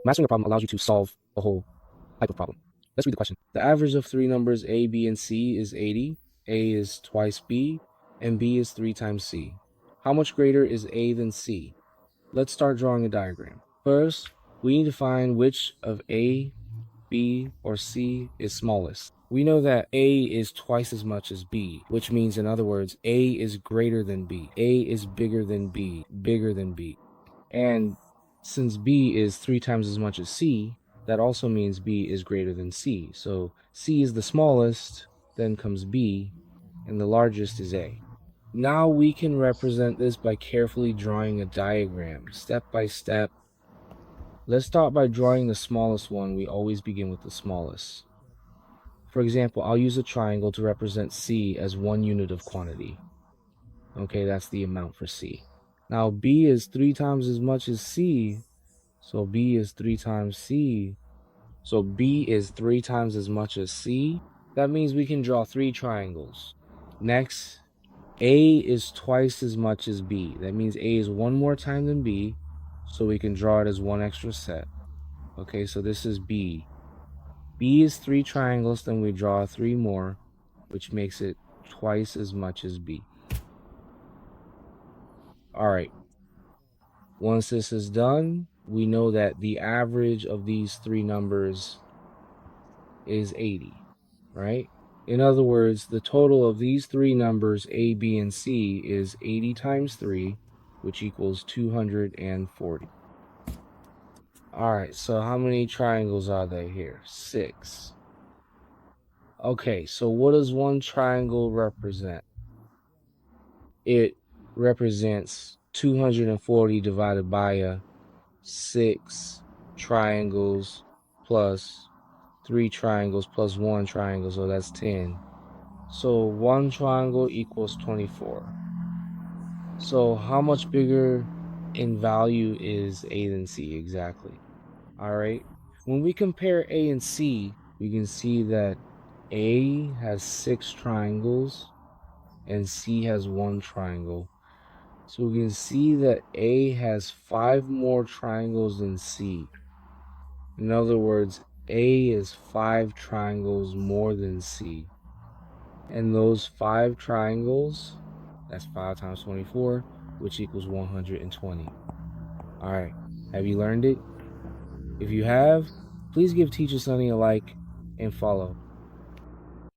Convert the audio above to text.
Mastering a problem allows you to solve a whole type of problem. Let's read the question. The average of three numbers a, b, and c is 80. A is twice b, and b is 3 times c. How much greater is a than c? Let's start drawing a diagram. First, we need to find which of a, b, or c is smallest. We know that a is twice as much as b, which means, in other words, a is greater than b. A is bigger than b, bigger than b. And since b is 3 times as much as c, that also means b is greater than c. So c is the smallest, then comes b, and the largest is a. Now we can represent this by carefully drawing a diagram, step by step. Let's start by drawing the smallest one. We always begin with the smallest. For example, I'll use a triangle to represent c as 1 unit of quantity. Okay, that's the amount for c. Now b is 3 times as much as c, so b is 3 times c. So b is 3 times as much as c. That means we can draw 3 triangles. Next, a is twice as much as b. That means a is 1 more time than b, so we can draw it as 1 extra set. Okay, so this is b. B is 3 triangles, then we draw 3 more, which makes it twice as much as b. All right. Once this is done, we know that the average of these 3 numbers is 80, right? In other words, the total of these 3 numbers, a, b, and c, is 80 times 3, which equals 240. All right, so how many triangles are there here? 6. Okay, so what does one triangle represent? It represents 240 divided by 6 triangles plus 3 triangles plus 1 triangle, so that's 10. So 1 triangle equals 24. So how much bigger in value is A than C exactly? All right. When we compare A and C, we can see that A has 6 triangles and C has 1 triangle. So we can see that A has 5 more triangles than C. In other words, A is 5 triangles more than C. And those 5 triangles, that's 5 times 24, which equals 120. All right, have you learned it? If you have, please give Teacher Sunny a like and follow.